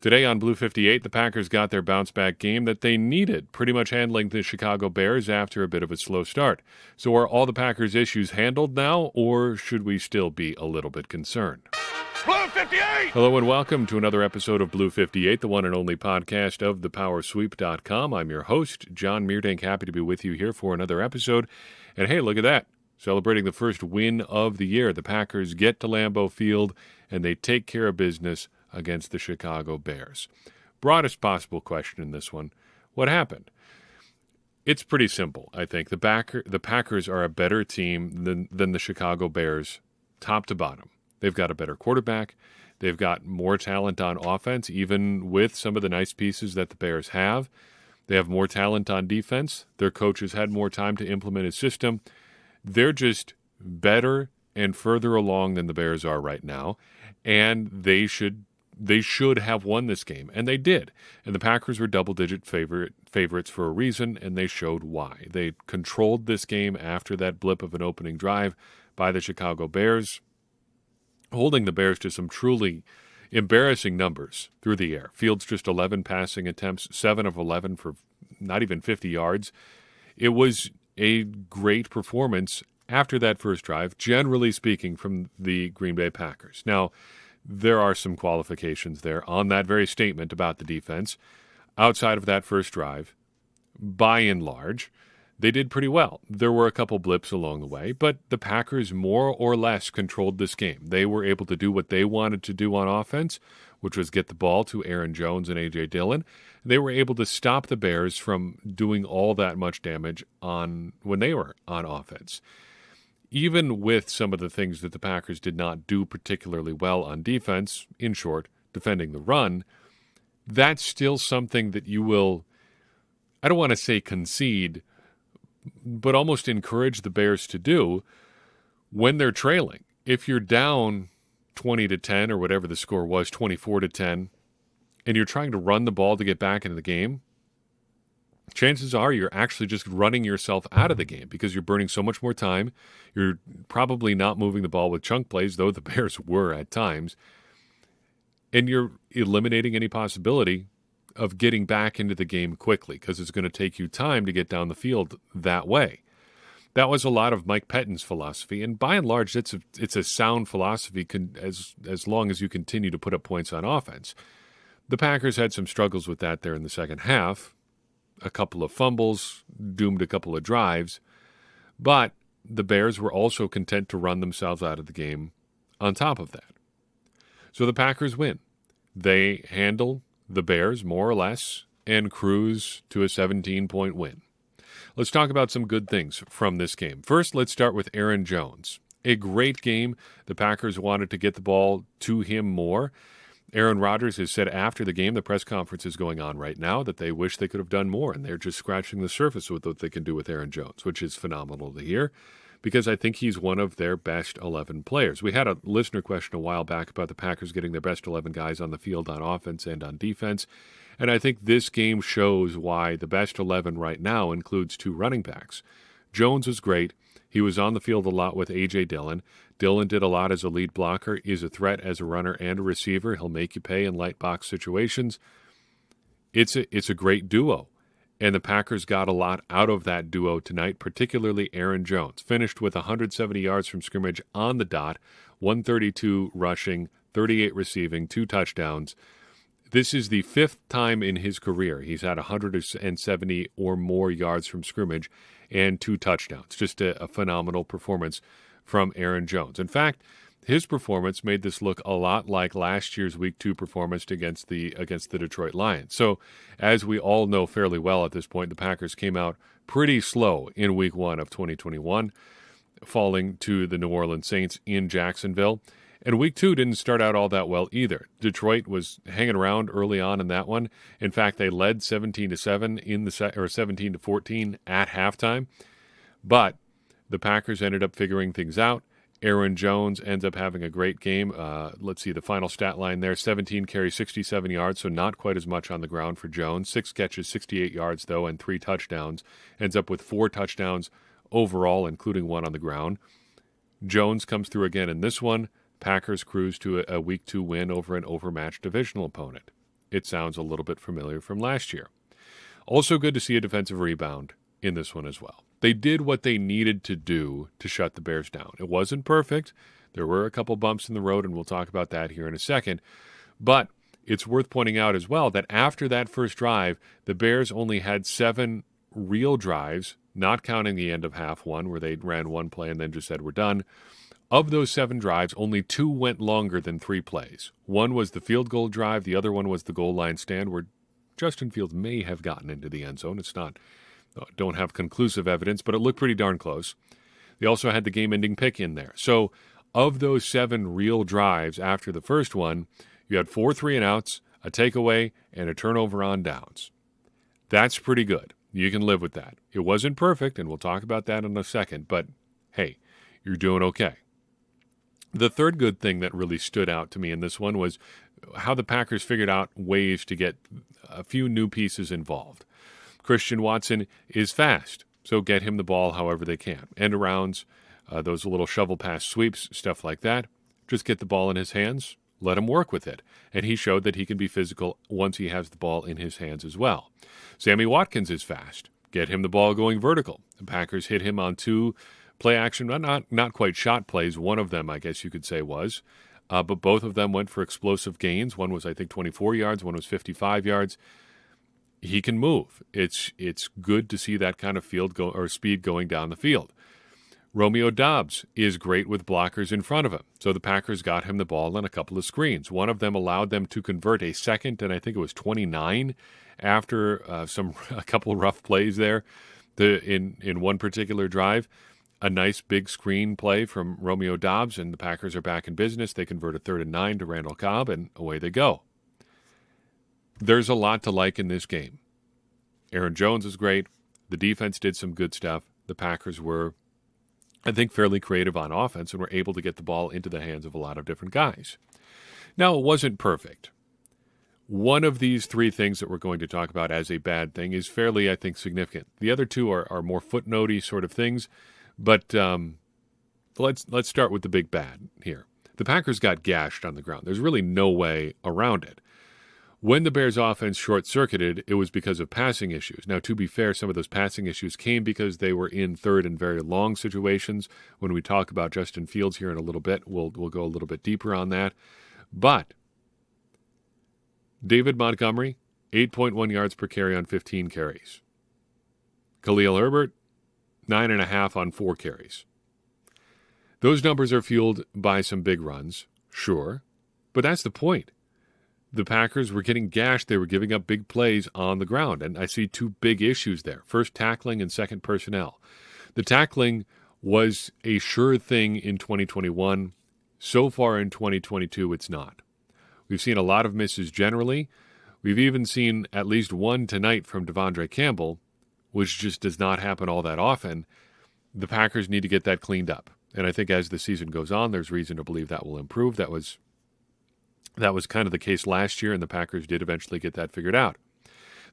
Today on Blue 58, the Packers got their bounce-back game that they needed, pretty much handling the Chicago Bears after a bit of a slow start. So are all the Packers' issues handled now, or should we still be a little bit concerned? Blue 58! Hello and welcome to another episode of Blue 58, the one and only podcast of thepowersweep.com. I'm your host, John Meerdink, happy to be with you here for another episode. And hey, look at that. Celebrating the first win of the year. The Packers get to Lambeau Field, and they take care of business against the Chicago Bears. Broadest possible question in this one, what happened? It's pretty simple, I think. The Packers are a better team than the Chicago Bears, top to bottom. They've got a better quarterback. They've got more talent on offense, even with some of the nice pieces that the Bears have. They have more talent on defense. Their coaches had more time to implement a system. They're just better and further along than the Bears are right now, and they should have won this game, and they did. And the Packers were double-digit favorites for a reason, and they showed why. They controlled this game after that blip of an opening drive by the Chicago Bears, holding the Bears to some truly embarrassing numbers through the air. Fields just 11 passing attempts, 7 of 11 for not even 50 yards. It was a great performance after that first drive, generally speaking, from the Green Bay Packers. Now, there are some qualifications there on that very statement about the defense. Outside of that first drive, by and large, they did pretty well. There were a couple blips along the way, but the Packers more or less controlled this game. They were able to do what they wanted to do on offense, which was get the ball to Aaron Jones and A.J. Dillon. They were able to stop the Bears from doing all that much damage when they were on offense. Even with some of the things that the Packers did not do particularly well on defense, in short, defending the run, that's still something that you will, I don't want to say concede, but almost encourage the Bears to do when they're trailing. If you're down 20-10 or whatever the score was, 24-10, and you're trying to run the ball to get back into the game, chances are you're actually just running yourself out of the game because you're burning so much more time. You're probably not moving the ball with chunk plays, though the Bears were at times. And you're eliminating any possibility of getting back into the game quickly because it's going to take you time to get down the field that way. That was a lot of Mike Pettine's philosophy, and by and large, it's a sound philosophy as long as you continue to put up points on offense. The Packers had some struggles with that there in the second half. A couple of fumbles, doomed a couple of drives, but the Bears were also content to run themselves out of the game on top of that. So the Packers win. They handle the Bears more or less and cruise to a 17-point win. Let's talk about some good things from this game. First, let's start with Aaron Jones. A great game. The Packers wanted to get the ball to him more. Aaron Rodgers has said after the game, the press conference is going on right now, that they wish they could have done more, and they're just scratching the surface with what they can do with Aaron Jones, which is phenomenal to hear, because I think he's one of their best 11 players. We had a listener question a while back about the Packers getting their best 11 guys on the field on offense and on defense, and I think this game shows why the best 11 right now includes 2 running backs. Jones was great. He was on the field a lot with A.J. Dillon. Dillon did a lot as a lead blocker, is a threat as a runner and a receiver. He'll make you pay in light box situations. It's a great duo, and the Packers got a lot out of that duo tonight, particularly Aaron Jones. Finished with 170 yards from scrimmage on the dot, 132 rushing, 38 receiving, 2 touchdowns. This is the 5th time in his career he's had 170 or more yards from scrimmage and 2 touchdowns. Just a phenomenal performance from Aaron Jones. In fact, his performance made this look a lot like last year's Week 2 performance against the Detroit Lions. So, as we all know fairly well at this point, the Packers came out pretty slow in Week 1 of 2021, falling to the New Orleans Saints in Jacksonville. And Week 2 didn't start out all that well either. Detroit was hanging around early on in that one. In fact, they led 17-7 or 17-14 at halftime. But the Packers ended up figuring things out. Aaron Jones ends up having a great game. Let's see the final stat line there: 17 carries, 67 yards, so not quite as much on the ground for Jones. 6 catches, 68 yards though, and 3 touchdowns. Ends up with 4 touchdowns overall, including 1 on the ground. Jones comes through again in this one. Packers cruise to a Week 2 win over an overmatched divisional opponent. it sounds a little bit familiar from last year. Also good to see a defensive rebound in this one as well. They did what they needed to do to shut the Bears down. It wasn't perfect. There were a couple bumps in the road, and we'll talk about that here in a second. But it's worth pointing out as well that after that first drive, the Bears only had 7 real drives, not counting the end of half one where they ran one play and then just said, we're done. Of those 7 drives, only 2 went longer than 3 plays. One was the field goal drive. The other one was the goal line stand where Justin Fields may have gotten into the end zone. It's not, don't have conclusive evidence, but it looked pretty darn close. They also had the game-ending pick in there. So of those 7 real drives after the first one, you had 4 3-and-outs, a takeaway, and a turnover on downs. That's pretty good. You can live with that. It wasn't perfect, and we'll talk about that in a second, but hey, you're doing okay. The third good thing that really stood out to me in this one was how the Packers figured out ways to get a few new pieces involved. Christian Watson is fast, so get him the ball however they can. End arounds, those little shovel pass sweeps, stuff like that. Just get the ball in his hands, let him work with it. And he showed that he can be physical once he has the ball in his hands as well. Sammy Watkins is fast. Get him the ball going vertical. The Packers hit him on 2 play action, not quite shot plays. One of them, I guess you could say, was. But both of them went for explosive gains. One was, I think, 24 yards. One was 55 yards. He can move. It's good to see that kind of speed going down the field. Romeo Doubs is great with blockers in front of him. So the Packers got him the ball on a couple of screens. One of them allowed them to convert a second, and I think it was 29 after a couple rough plays there in one particular drive. A nice big screen play from Romeo Doubs, and the Packers are back in business. They convert a 3rd and 9 to Randall Cobb, and away they go. There's a lot to like in this game. Aaron Jones is great. The defense did some good stuff. The Packers were, I think, fairly creative on offense and were able to get the ball into the hands of a lot of different guys. Now, it wasn't perfect. One of these 3 things that we're going to talk about as a bad thing is fairly, I think, significant. The other 2 are more footnote-y sort of things. But let's start with the big bad here. The Packers got gashed on the ground. There's really no way around it. When the Bears' offense short-circuited, it was because of passing issues. Now, to be fair, some of those passing issues came because they were in third and very long situations. When we talk about Justin Fields here in a little bit, we'll go a little bit deeper on that. But David Montgomery, 8.1 yards per carry on 15 carries. Khalil Herbert, 9.5 on 4 carries. Those numbers are fueled by some big runs, sure, but that's the point. The Packers were getting gashed. They were giving up big plays on the ground, and I see 2 big issues there. First, tackling, and second, personnel. The tackling was a sure thing in 2021. So far in 2022, it's not. We've seen a lot of misses generally. We've even seen at least one tonight from Devondre Campbell, which just does not happen all that often. The Packers need to get that cleaned up. And I think as the season goes on, there's reason to believe that will improve. That was kind of the case last year, and the Packers did eventually get that figured out.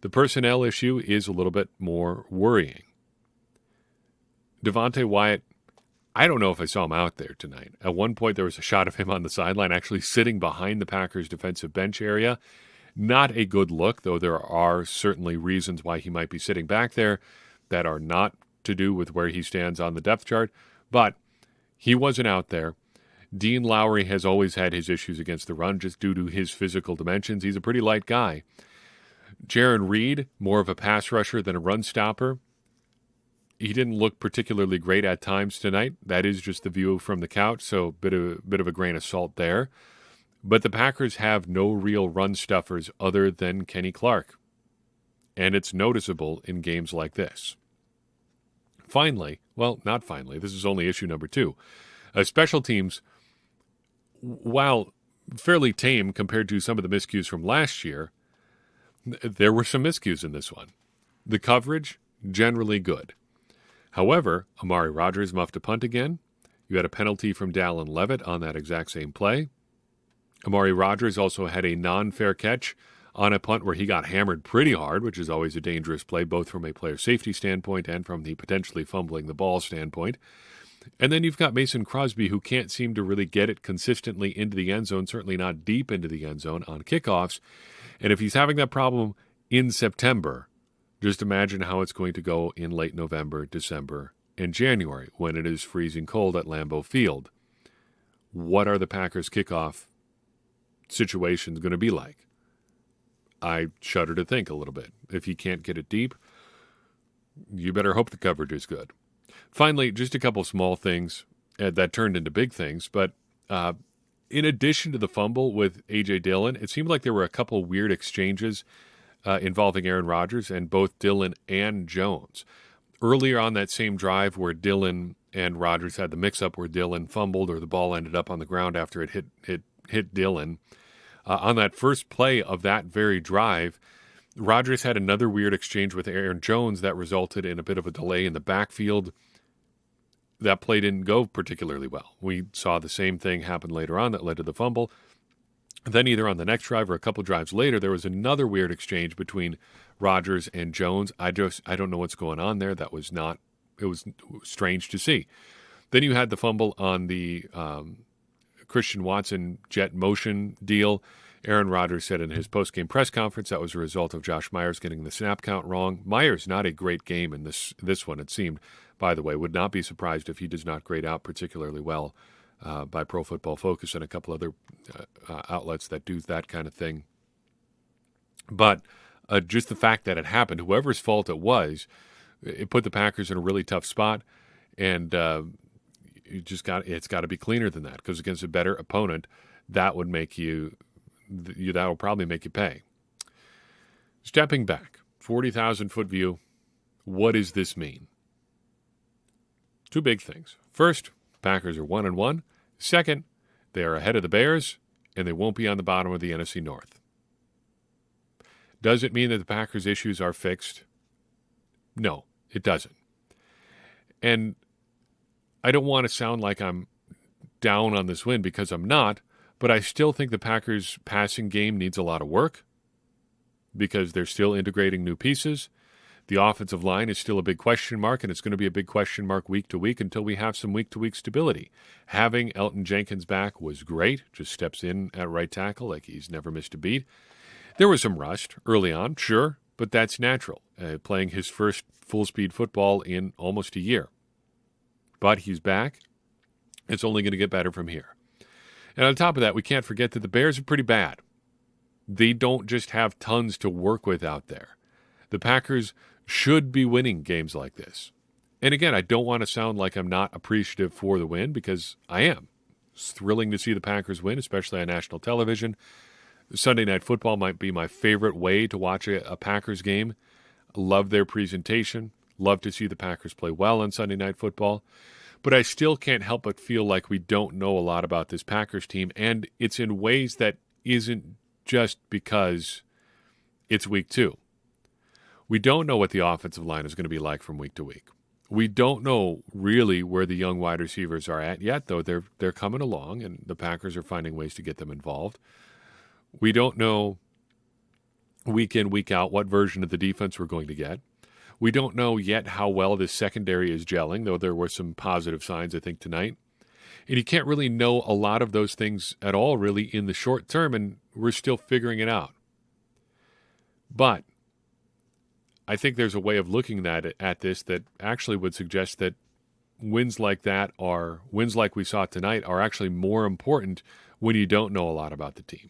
The personnel issue is a little bit more worrying. Devontae Wyatt, I don't know if I saw him out there tonight. At one point, there was a shot of him on the sideline actually sitting behind the Packers' defensive bench area. Not a good look, though there are certainly reasons why he might be sitting back there that are not to do with where he stands on the depth chart. But he wasn't out there. Dean Lowry has always had his issues against the run just due to his physical dimensions. He's a pretty light guy. Jaron Reed, more of a pass rusher than a run stopper. He didn't look particularly great at times tonight. That is just the view from the couch, so bit of a grain of salt there. But the Packers have no real run stuffers other than Kenny Clark. And it's noticeable in games like this. Finally, well, not finally, this is only issue number 2. Special teams, while fairly tame compared to some of the miscues from last year, there were some miscues in this one. The coverage, generally good. However, Amari Rodgers muffed a punt again. You had a penalty from Dallin Levitt on that exact same play. Amari Rodgers also had a non-fair catch on a punt where he got hammered pretty hard, which is always a dangerous play, both from a player safety standpoint and from the potentially fumbling the ball standpoint. And then you've got Mason Crosby, who can't seem to really get it consistently into the end zone, certainly not deep into the end zone on kickoffs. And if he's having that problem in September, just imagine how it's going to go in late November, December, and January when it is freezing cold at Lambeau Field. What are the Packers' kickoff situations going to be like? I shudder to think a little bit. If you can't get it deep, you better hope the coverage is good. Finally, just a couple small things that turned into big things, but in addition to the fumble with A.J. Dillon, it seemed like there were a couple weird exchanges involving Aaron Rodgers and both Dillon and Jones. Earlier on that same drive where Dillon and Rodgers had the mix-up where Dillon fumbled or the ball ended up on the ground after it hit Dillon, on that first play of that very drive, Rodgers had another weird exchange with Aaron Jones that resulted in a bit of a delay in the backfield. That play didn't go particularly well. We saw the same thing happen later on that led to the fumble. Then either on the next drive or a couple drives later, there was another weird exchange between Rodgers and Jones. I don't know what's going on there. It was strange to see. Then you had the fumble on the Christian Watson jet motion deal. Aaron Rodgers said in his post-game press conference that was a result of Josh Myers getting the snap count wrong. Myers, not a great game in this one, it seemed. By the way, would not be surprised if he does not grade out particularly well by Pro Football Focus and a couple other outlets that do that kind of thing. But just the fact that it happened, whoever's fault it was, it put the Packers in a really tough spot, and it's got to be cleaner than that, because against a better opponent, that would make that will probably make you pay. Stepping back, 40,000-foot view, what does this mean? Two big things. First, Packers are 1-1. Second, they are ahead of the Bears, and they won't be on the bottom of the NFC North. Does it mean that the Packers' issues are fixed? No, it doesn't. And I don't want to sound like I'm down on this win, because I'm not, but I still think the Packers' passing game needs a lot of work because they're still integrating new pieces. The offensive line is still a big question mark, and it's going to be a big question mark week to week until we have some week-to-week stability. Having Elgton Jenkins back was great. Just steps in at right tackle like he's never missed a beat. There was some rust early on, sure, but that's natural, playing his first full-speed football in almost a year. But he's back. It's only going to get better from here. And on top of that, we can't forget that the Bears are pretty bad. They don't just have tons to work with out there. The Packers should be winning games like this. And again, I don't want to sound like I'm not appreciative for the win, because I am. It's thrilling to see the Packers win, especially on national television. Sunday Night Football might be my favorite way to watch a Packers game. Love their presentation. Love to see the Packers play well on Sunday Night Football. But I still can't help but feel like we don't know a lot about this Packers team, and it's in ways that isn't just because it's week 2. We don't know what the offensive line is going to be like from week to week. We don't know really where the young wide receivers are at yet, though they're coming along, and the Packers are finding ways to get them involved. We don't know week in, week out what version of the defense we're going to get. We don't know yet how well this secondary is gelling, though there were some positive signs, I think, tonight. And you can't really know a lot of those things at all, really, in the short term, and we're still figuring it out. But I think there's a way of looking at this that actually would suggest that wins like we saw tonight are actually more important when you don't know a lot about the team.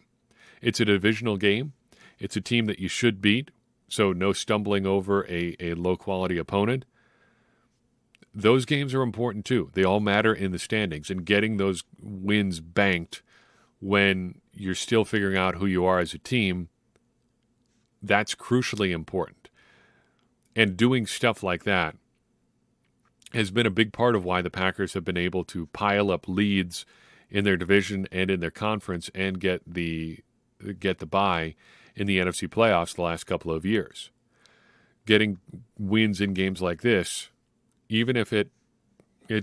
It's a divisional game. It's a team that you should beat, so no stumbling over a low-quality opponent. Those games are important too. They all matter in the standings, and getting those wins banked when you're still figuring out who you are as a team, that's crucially important. And doing stuff like that has been a big part of why the Packers have been able to pile up leads in their division and in their conference and get the bye in the NFC playoffs the last couple of years. Getting wins in games like this, even if it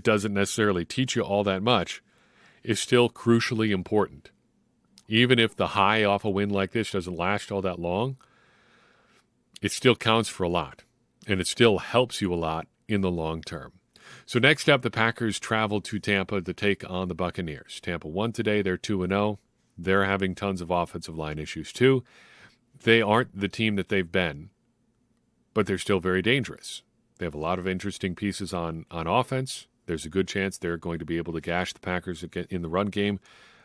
doesn't necessarily teach you all that much, is still crucially important. Even if the high off a win like this doesn't last all that long, it still counts for a lot, and it still helps you a lot in the long term. So next up, the Packers travel to Tampa to take on the Buccaneers. Tampa won today. They're 2-0. They're having tons of offensive line issues too. they aren't the team that they've been, but they're still very dangerous. They have a lot of interesting pieces on offense. There's a good chance they're going to be able to gash the Packers in the run game,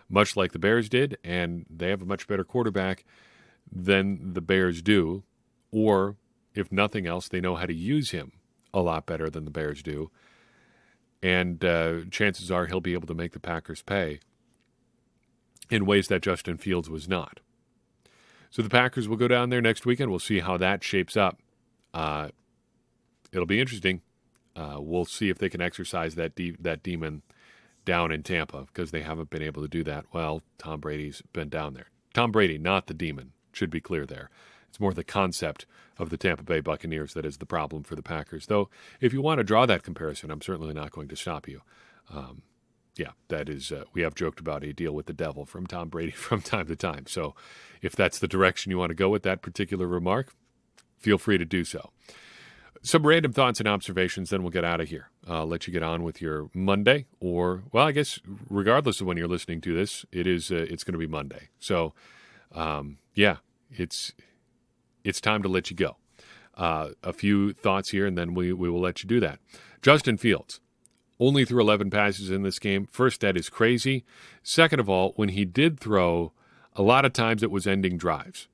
much like the Bears did, and they have a much better quarterback than the Bears do. Or, if nothing else, they know how to use him a lot better than the Bears do. And chances are he'll be able to make the Packers pay in ways that Justin Fields was not. So the Packers will go down there next weekend. We'll see how that shapes up. It'll be interesting. We'll see if they can exercise that demon down in Tampa, because they haven't been able to do that. Well, Tom Brady's been down there. Tom Brady, not the demon, should be clear there. It's more the concept of the Tampa Bay Buccaneers that is the problem for the Packers. Though, if you want to draw that comparison, I'm certainly not going to stop you. That is, we have joked about a deal with the devil from Tom Brady from time to time. So if that's the direction you want to go with that particular remark, feel free to do so. Some random thoughts and observations, then we'll get out of here. Let you get on with your Monday, or, well, I guess regardless of when you're listening to this, it's going to be Monday. So, it's time to let you go. A few thoughts here, and then we will let you do that. Justin Fields only threw 11 passes in this game. First, that is crazy. Second of all, when he did throw, a lot of times it was ending drives.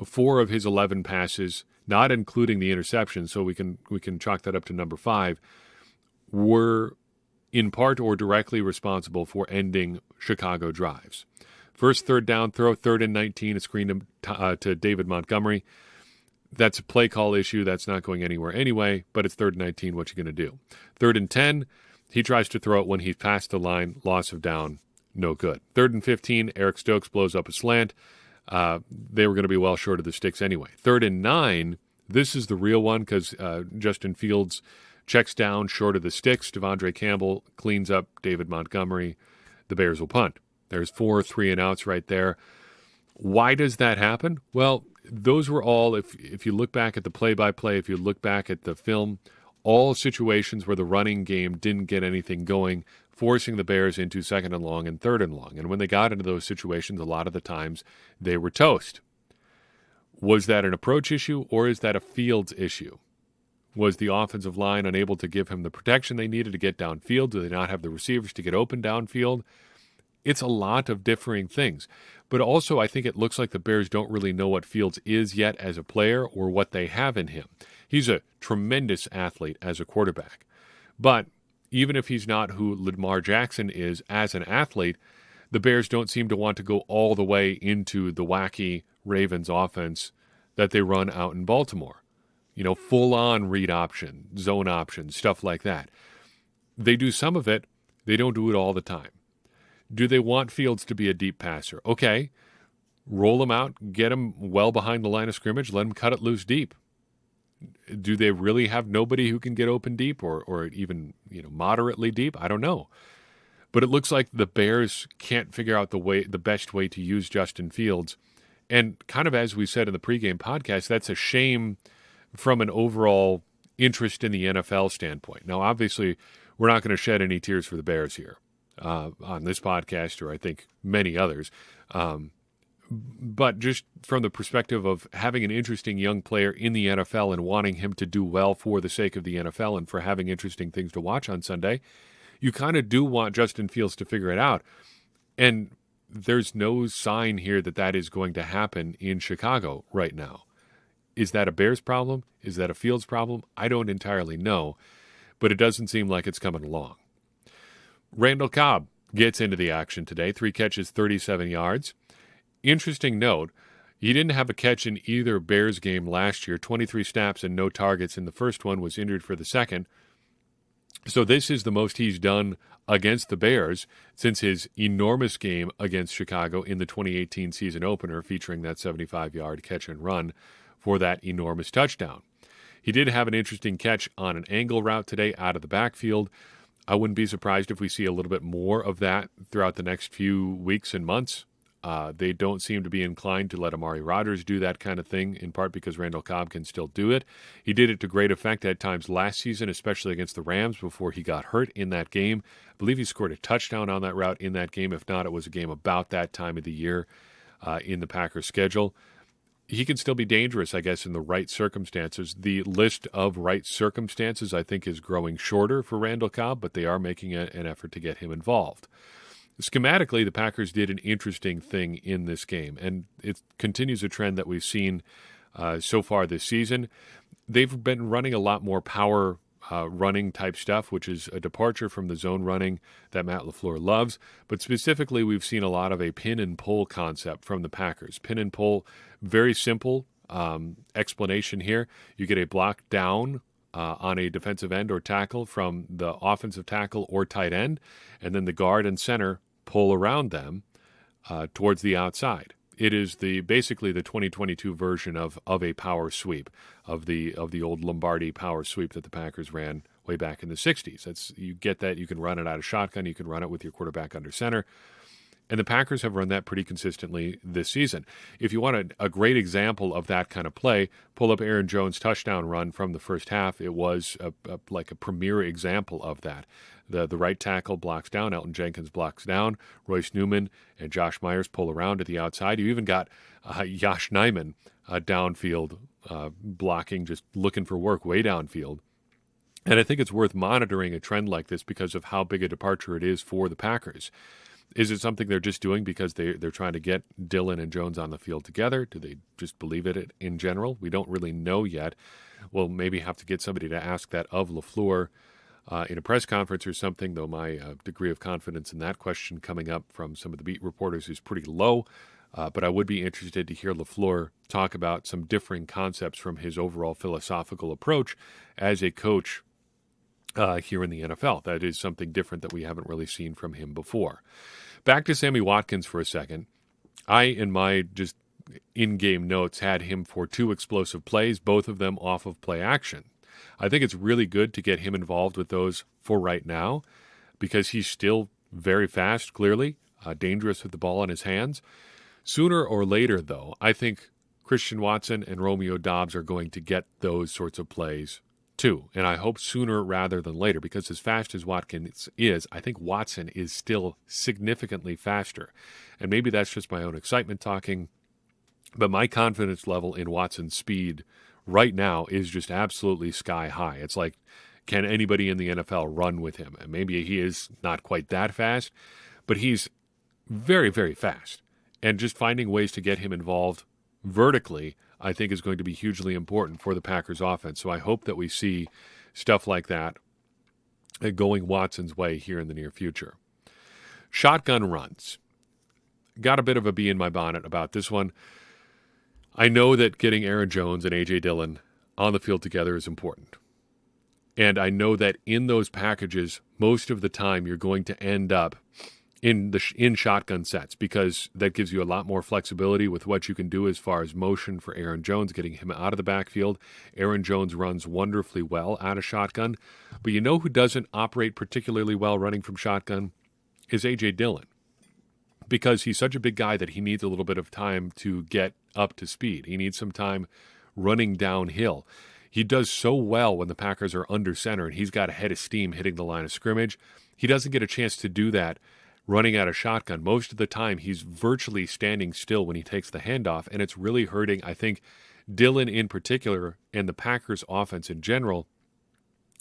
4 of his 11 passes, not including the interception, so we can chalk that up to number 5, were in part or directly responsible for ending Chicago drives. First third down throw, 3rd and 19, a screen to David Montgomery. That's a play call issue. That's not going anywhere anyway, but it's 3rd and 19. What you going to do? 3rd and 10, he tries to throw it when he's past the line, loss of down, no good. 3rd and 15, Eric Stokes blows up a slant. They were going to be well short of the sticks anyway. 3rd and 9, this is the real one, because Justin Fields checks down short of the sticks. Devondre Campbell cleans up David Montgomery. The Bears will punt. There's 4 3-and-outs right there. Why does that happen? Well, those were all, if you look back at the play-by-play, if you look back at the film, all situations where the running game didn't get anything going, forcing the Bears into 2nd and long and 3rd and long. And when they got into those situations, a lot of the times they were toast. Was that an approach issue, or is that a Fields issue? Was the offensive line unable to give him the protection they needed to get downfield? Do they not have the receivers to get open downfield? It's a lot of differing things. But also, I think it looks like the Bears don't really know what Fields is yet as a player, or what they have in him. He's a tremendous athlete as a quarterback. But even if he's not who Lamar Jackson is as an athlete, the Bears don't seem to want to go all the way into the wacky Ravens offense that they run out in Baltimore. Full-on read option, zone option, stuff like that. They do some of it. They don't do it all the time. Do they want Fields to be a deep passer? Okay, roll him out, get him well behind the line of scrimmage, let him cut it loose deep. Do they really have nobody who can get open deep, or even moderately deep? I don't know. But it looks like the Bears can't figure out the best way to use Justin Fields. And kind of as we said in the pregame podcast, that's a shame from an overall interest in the NFL standpoint. Now, obviously, we're not going to shed any tears for the Bears here on this podcast, or I think many others. But just from the perspective of having an interesting young player in the NFL and wanting him to do well for the sake of the NFL and for having interesting things to watch on Sunday, you kind of do want Justin Fields to figure it out. And there's no sign here that is going to happen in Chicago right now. Is that a Bears problem? Is that a Fields problem? I don't entirely know, but it doesn't seem like it's coming along. Randall Cobb gets into the action today. 3 catches, 37 yards. Interesting note, he didn't have a catch in either Bears game last year. 23 snaps and no targets in the first one, was injured for the second. So this is the most he's done against the Bears since his enormous game against Chicago in the 2018 season opener, featuring that 75-yard catch and run for that enormous touchdown. He did have an interesting catch on an angle route today out of the backfield. I wouldn't be surprised if we see a little bit more of that throughout the next few weeks and months. They don't seem to be inclined to let Amari Rodgers do that kind of thing, in part because Randall Cobb can still do it. He did it to great effect at times last season, especially against the Rams before he got hurt in that game. I believe he scored a touchdown on that route in that game. If not, it was a game about that time of the year in the Packers schedule. he can still be dangerous, I guess, in the right circumstances. The list of right circumstances, I think, is growing shorter for Randall Cobb, but they are making an effort to get him involved. Schematically, the Packers did an interesting thing in this game, and it continues a trend that we've seen so far this season. They've been running a lot more power running type stuff, which is a departure from the zone running that Matt LaFleur loves. But specifically, we've seen a lot of a pin and pull concept from the Packers. Pin and pull, very simple explanation here. You get a block down on a defensive end or tackle from the offensive tackle or tight end, and then the guard and center pull around them towards the outside. It is basically the 2022 version of a power sweep, of the old Lombardi power sweep that the Packers ran way back in the 60s. You get that. You can run it out of shotgun. You can run it with your quarterback under center. And the Packers have run that pretty consistently this season. If you want a great example of that kind of play, pull up Aaron Jones' touchdown run from the first half. It was like a premier example of that. The right tackle blocks down, Elton Jenkins blocks down, Royce Newman and Josh Myers pull around to the outside. You even got Yosh Nijman downfield blocking, just looking for work way downfield. And I think it's worth monitoring a trend like this because of how big a departure it is for the Packers. Is it something they're just doing because they're trying to get Dillon and Jones on the field together? Do they just believe it in general? We don't really know yet. We'll maybe have to get somebody to ask that of LaFleur in a press conference or something, though my degree of confidence in that question coming up from some of the beat reporters is pretty low. But I would be interested to hear LaFleur talk about some differing concepts from his overall philosophical approach as a coach here in the NFL. That is something different that we haven't really seen from him before. Back to Sammy Watkins for a second. I, in my just in-game notes, had him for 2 explosive plays, both of them off of play action. I think it's really good to get him involved with those for right now because he's still very fast, clearly, dangerous with the ball in his hands. Sooner or later, though, I think Christian Watson and Romeo Doubs are going to get those sorts of plays too, and I hope sooner rather than later, because as fast as Watkins is, I think Watson is still significantly faster. And maybe that's just my own excitement talking, but my confidence level in Watson's speed right now is just absolutely sky high. It's like, can anybody in the NFL run with him? And maybe he is not quite that fast, but he's very, very fast. And just finding ways to get him involved vertically, I think, is going to be hugely important for the Packers offense. So I hope that we see stuff like that going Watson's way here in the near future. Shotgun runs. Got a bit of a bee in my bonnet about this one. I know that getting Aaron Jones and A.J. Dillon on the field together is important. And I know that in those packages, most of the time you're going to end up in shotgun sets because that gives you a lot more flexibility with what you can do as far as motion for Aaron Jones, getting him out of the backfield. Aaron Jones runs wonderfully well out of shotgun. But you know who doesn't operate particularly well running from shotgun? Is A.J. Dillon. Because he's such a big guy that he needs a little bit of time to get up to speed. He needs some time running downhill. He does so well when the Packers are under center and he's got a head of steam hitting the line of scrimmage. He doesn't get a chance to do that running out of shotgun. Most of the time, he's virtually standing still when he takes the handoff, and it's really hurting, I think, Dillon in particular and the Packers offense in general,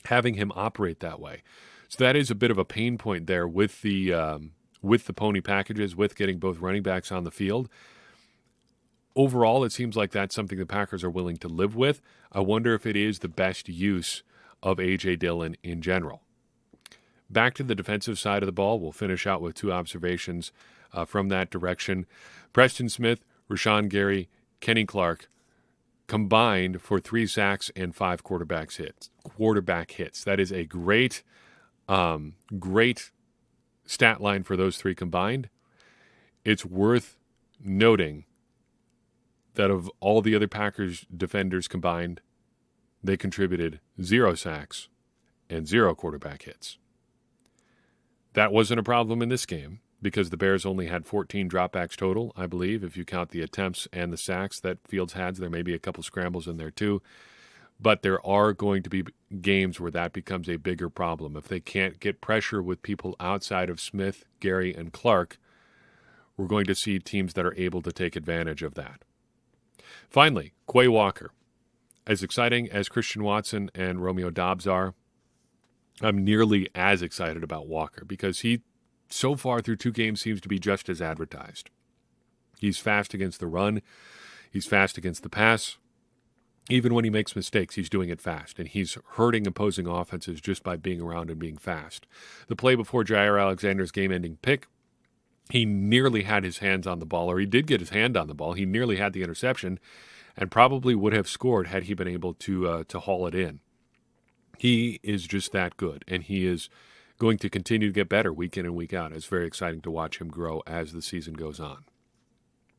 having him operate that way. So that is a bit of a pain point there with the pony packages, with getting both running backs on the field. Overall, it seems like that's something the Packers are willing to live with. I wonder if it is the best use of A.J. Dillon in general. Back to the defensive side of the ball, we'll finish out with 2 observations from that direction. Preston Smith, Rashawn Gary, Kenny Clark combined for 3 sacks and 5 quarterback hits. That is a great stat line for those 3 combined. It's worth noting that of all the other Packers defenders combined, they contributed 0 sacks and 0 quarterback hits. That wasn't a problem in this game because the Bears only had 14 dropbacks total, I believe, if you count the attempts and the sacks that Fields had. There may be a couple scrambles in there too. But there are going to be games where that becomes a bigger problem. If they can't get pressure with people outside of Smith, Gary, and Clark, we're going to see teams that are able to take advantage of that. Finally, Quay Walker. As exciting as Christian Watson and Romeo Doubs are, I'm nearly as excited about Walker because he, so far through 2 games, seems to be just as advertised. He's fast against the run. He's fast against the pass. Even when he makes mistakes, he's doing it fast, and he's hurting opposing offenses just by being around and being fast. The play before Jair Alexander's game-ending pick, he nearly had his hands on the ball, or he did get his hand on the ball. He nearly had the interception and probably would have scored had he been able to haul it in. He is just that good, and he is going to continue to get better week in and week out. It's very exciting to watch him grow as the season goes on.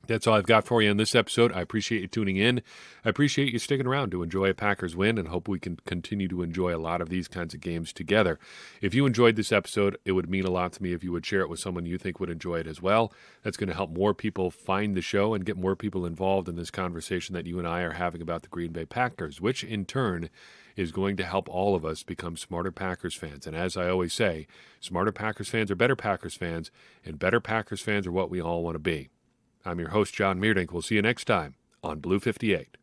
That's all I've got for you in this episode. I appreciate you tuning in. I appreciate you sticking around to enjoy a Packers win and hope we can continue to enjoy a lot of these kinds of games together. If you enjoyed this episode, it would mean a lot to me if you would share it with someone you think would enjoy it as well. That's going to help more people find the show and get more people involved in this conversation that you and I are having about the Green Bay Packers, which in turn is going to help all of us become smarter Packers fans. And as I always say, smarter Packers fans are better Packers fans, and better Packers fans are what we all want to be. I'm your host, John Meerdink. We'll see you next time on Blue 58.